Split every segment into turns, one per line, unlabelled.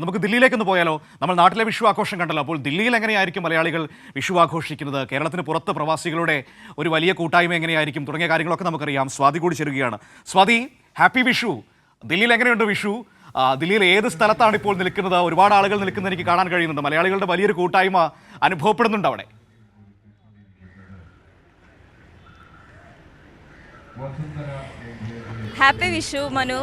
നമുക്ക് ദില്ലിയിലേക്കൊന്ന് പോയാലോ? നമ്മൾ നാട്ടിലെ വിഷു ആഘോഷം കണ്ടല്ലോ. അപ്പോൾ ദില്ലിയിൽ എങ്ങനെയായിരിക്കും മലയാളികൾ വിഷു ആഘോഷിക്കുന്നത്, കേരളത്തിന് പുറത്ത് പ്രവാസികളുടെ ഒരു വലിയ കൂട്ടായ്മ എങ്ങനെയായിരിക്കും തുടങ്ങിയ കാര്യങ്ങളൊക്കെ നമുക്കറിയാം. സ്വാതി കൂടി ചേരുകയാണ്. സ്വാതി, ഹാപ്പി വിഷു. ദില്ലിയിൽ എങ്ങനെയുണ്ട് വിഷു? ദില്ലിയിൽ ഏത് സ്ഥലത്താണ് ഇപ്പോൾ നിൽക്കുന്നത്? ഒരുപാട് ആളുകൾ നിൽക്കുന്നത് എനിക്ക് കാണാൻ കഴിയുന്നുണ്ട്. മലയാളികളുടെ വലിയൊരു കൂട്ടായ്മ അനുഭവപ്പെടുന്നുണ്ട് അവിടെ.
ഹാപ്പി വിഷു മനു.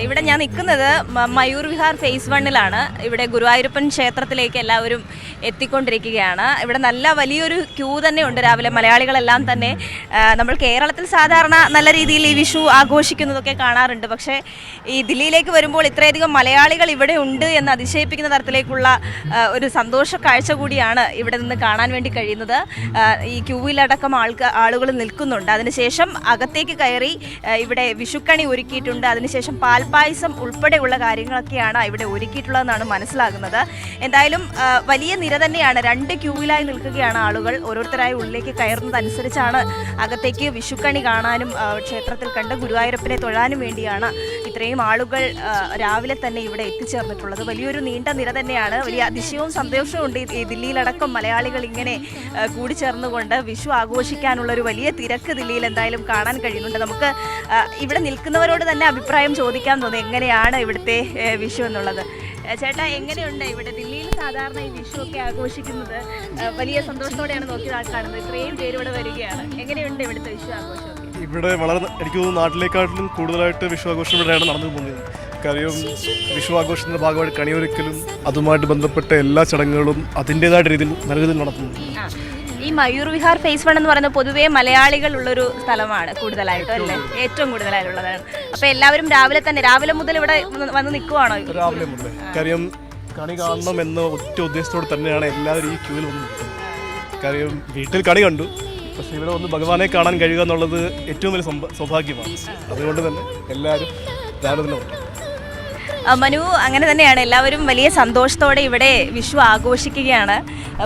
ഇവിടെ ഞാൻ നിൽക്കുന്നത് മയൂർ വിഹാർ ഫേസ് 1-ലാണ്. ഇവിടെ ഗുരുവായൂരപ്പൻ ക്ഷേത്രത്തിലേക്ക് എല്ലാവരും എത്തിക്കൊണ്ടിരിക്കുകയാണ്. ഇവിടെ നല്ല വലിയൊരു ക്യൂ തന്നെ ഉണ്ട് രാവിലെ. മലയാളികളെല്ലാം തന്നെ നമ്മൾ കേരളത്തിൽ സാധാരണ നല്ല രീതിയിൽ ഈ വിഷു ആഘോഷിക്കുന്നതൊക്കെ കാണാറുണ്ട്. പക്ഷേ ഈ ദില്ലിയിലേക്ക് വരുമ്പോൾ ഇത്രയധികം മലയാളികൾ ഇവിടെ ഉണ്ട് എന്ന് അതിശയിപ്പിക്കുന്ന തരത്തിലേക്കുള്ള ഒരു സന്തോഷ കാഴ്ച കൂടിയാണ് ഇവിടെ നിന്ന് കാണാൻ വേണ്ടി കഴിയുന്നത്. ഈ ക്യൂവിലടക്കം ആളുകൾ നിൽക്കുന്നുണ്ട്. അതിനുശേഷം അകത്തേക്ക് കയറി ഇവിടെ വിഷുക്കണി ഒരുക്കിയിട്ടുണ്ട്. അതിനുശേഷം പാൽപ്പായസം ഉൾപ്പെടെയുള്ള കാര്യങ്ങളൊക്കെയാണ് ഇവിടെ ഒരുക്കിയിട്ടുള്ളതെന്നാണ് മനസ്സിലാകുന്നത്. എന്തായാലും വലിയ നിര തന്നെയാണ്. 2 ക്യൂവിലായി നിൽക്കുകയാണ് ആളുകൾ. ഓരോരുത്തരായി ഉള്ളിലേക്ക് കയറുന്നതനുസരിച്ചാണ് അകത്തേക്ക് വിഷുക്കണി കാണാനും ക്ഷേത്രത്തിൽ കണ്ട് ഗുരുവായൂരപ്പനെ തൊഴാനും വേണ്ടിയാണ് ഇത്രയും ആളുകൾ രാവിലെ തന്നെ ഇവിടെ എത്തിച്ചേർന്നിട്ടുള്ളത്. വലിയൊരു നീണ്ട നിര തന്നെയാണ്. വലിയ അതിശയവും സന്തോഷവും ഉണ്ട്. ഈ ദില്ലിയിലടക്കം മലയാളികൾ ഇങ്ങനെ കൂടിച്ചേർന്നുകൊണ്ട് വിഷു ആഘോഷിക്കാനുള്ള ഒരു വലിയ തിരക്ക് ദില്ലിയിൽ എന്തായാലും കാണാൻ കഴിയുന്നുണ്ട്. നമുക്ക് ഇവിടെ നിൽക്കുന്നവരോട് തന്നെ അഭിപ്രായം ചോദിക്കാൻ തോന്നി എങ്ങനെയാണ് ഇവിടുത്തെ വിഷു എന്നുള്ളത്. ചേട്ടാ, എങ്ങനെയുണ്ട് ഇവിടെ ദില്ലിയിൽ സാധാരണ ഈ വിഷു ഒക്കെ ആഘോഷിക്കുന്നത്? വലിയ സന്തോഷത്തോടെയാണ് നോക്കി കാണുന്നത്. ഇത്രയും പേര് ഇവിടെ വരികയാണ്. എങ്ങനെയുണ്ട് ഇവിടുത്തെ വിഷു ആഘോഷം?
ഇവിടെ വളരെ എനിക്ക് തോന്നുന്നു നാട്ടിലേക്കാട്ടിലും കൂടുതലായിട്ട് വിഷു ആഘോഷം ഇവിടെയാണ് നടന്നു പോകുന്നത്. കാര്യം വിഷു ആഘോഷത്തിൻ്റെ ഭാഗമായിട്ട് കണിയൊരുക്കലും അതുമായിട്ട് ബന്ധപ്പെട്ട എല്ലാ ചടങ്ങുകളും അതിൻ്റെതായിട്ട് രീതിയിൽ നല്ല രീതിയിൽ നടത്തുന്നു.
ഈ മയൂർ വിഹാർ ഫേസ് 1 എന്ന് പറയുന്നത് പൊതുവേ മലയാളികൾ ഉള്ളൊരു സ്ഥലമാണ് കൂടുതലായിട്ടും, അല്ലേ? ഏറ്റവും കൂടുതലായിട്ടുള്ളതാണ്. അപ്പോൾ എല്ലാവരും രാവിലെ മുതൽ ഇവിടെ വന്ന് നിൽക്കുവാണോ?
രാവിലെ മുതൽ. കാര്യം കണി കാണണം എന്ന ഒറ്റ ഉദ്ദേശത്തോടെ തന്നെയാണ് എല്ലാവരും ഈ ക്യൂവിൽ വന്ന് നിൽക്കുന്നത്. കാര്യം വീട്ടിൽ കണി കണ്ടു, പക്ഷേ ഇവിടെ വന്ന് ഭഗവാനെ കാണാൻ കഴിയുക എന്നുള്ളത് ഏറ്റവും വലിയ സൗഭാഗ്യമാണ്. അതുകൊണ്ട് തന്നെ എല്ലാവരും രാവിലെ തന്നെ ഉണ്ട്.
മനു, അങ്ങനെ തന്നെയാണ്. എല്ലാവരും വലിയ സന്തോഷത്തോടെ ഇവിടെ വിഷു ആഘോഷിക്കുകയാണ്.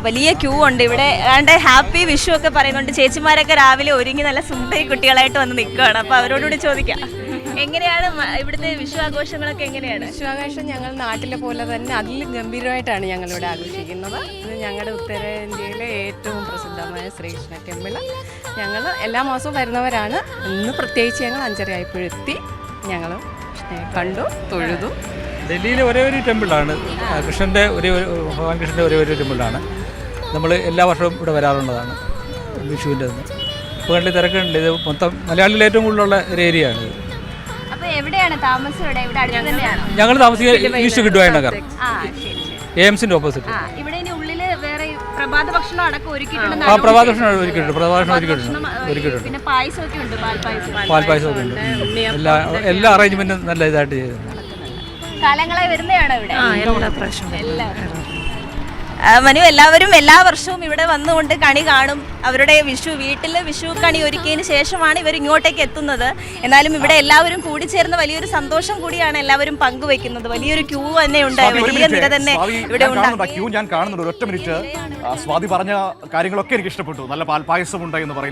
വലിയ ക്യൂ ഉണ്ട് ഇവിടെ. അതാണ്ട് ഹാപ്പി വിഷു ഒക്കെ പറയുന്നുണ്ട്. ചേച്ചിമാരൊക്കെ രാവിലെ ഒരുങ്ങി നല്ല സുന്ദരി കുട്ടികളായിട്ട് വന്ന് നിൽക്കുകയാണ്. അപ്പോൾ അവരോടുകൂടി ചോദിക്കാം, എങ്ങനെയാണ് ഇവിടുത്തെ വിഷു ആഘോഷങ്ങളൊക്കെ? എങ്ങനെയാണ്
വിഷു ആഘോഷം? ഞങ്ങൾ നാട്ടിലെ പോലെ തന്നെ അതിൽ ഗംഭീരമായിട്ടാണ് ഞങ്ങളിവിടെ ആഘോഷിക്കുന്നത്. ഇത് ഞങ്ങളുടെ ഉത്തരേന്ത്യയിലെ ഏറ്റവും പ്രസിദ്ധമായ ശ്രീകൃഷ്ണ ടെമ്പിൾ. ഞങ്ങൾ എല്ലാ മാസവും വരുന്നവരാണ്. ഇന്ന് പ്രത്യേകിച്ച് ഞങ്ങൾ 5:30 ആയപ്പോഴെത്തി. ഞങ്ങൾ കണ്ടു, തൊഴുതു.
ഡൽഹിയിലെ ഒരേ ഒരു ടെമ്പിളാണ് കൃഷ്ണൻ്റെ, ഭഗവാൻ കൃഷ്ണൻ്റെ ഒരേ ഒരു ടെമ്പിളാണ്. നമ്മൾ എല്ലാ വർഷവും ഇവിടെ വരാറുള്ളതാണ് വിഷുവിൻ്റെ. ഇപ്പോൾ കണ്ടി തിരക്കുണ്ട്. ഇത് മൊത്തം മലയാളികൾ ഏറ്റവും കൂടുതലുള്ള ഒരു ഏരിയ ആണ്.
എവിടെയാണ് താമസം? ഇവിടെ അടുത്ത് തന്നെയാണോ?
ഞങ്ങൾ താമസിക്കുന്ന ഈസ്റ്റ് ഗുഡ്വായൂർ നഗർ, AMCൻ്റെ ഓപ്പോസിറ്റ്.
ഇവിടെ ഉള്ളില് വേറെ പ്രഭാത ഭക്ഷണം അടക്കം ഒരുക്കിയിട്ടുണ്ട്.
പ്രഭാത ഭക്ഷണം ഒരുക്കിയിട്ടുണ്ട്.
പിന്നെ പായസമൊക്കെ ഉണ്ട്,
പാൽപ്പായസം ഒക്കെ ഉണ്ട്. എല്ലാ അറേഞ്ച്മെന്റും നല്ല ഇതായിട്ട് ചെയ്തിട്ടുണ്ട്.
കാലങ്ങളായി വരുന്നതാണോ ഇവിടെ? മനു, എല്ലാവരും എല്ലാ വർഷവും ഇവിടെ വന്നുകൊണ്ട് കണി കാണും. അവരുടെ വീട്ടിൽ വിഷു കണി ഒരുക്കിയതിന് ശേഷമാണ് ഇവർ ഇങ്ങോട്ടേക്ക് എത്തുന്നത്. എന്നാലും ഇവിടെ എല്ലാവരും കൂടിച്ചേർന്ന് വലിയൊരു സന്തോഷം കൂടിയാണ് എല്ലാവരും പങ്കുവെക്കുന്നത്. വലിയൊരു ക്യൂ തന്നെ ഉണ്ട്, വലിയ നിര തന്നെ ഇവിടെ ഉണ്ട്.
ക്യൂ ഞാൻ കാണുന്നുണ്ട്. ഒരൊറ്റ മിനിറ്റ്. സ്വാതി പറഞ്ഞ കാര്യങ്ങളൊക്കെ എനിക്ക് ഇഷ്ടപ്പെട്ടു. നല്ല പാൽപ്പായസം ഉണ്ട് എന്ന് പറയുന്നത്.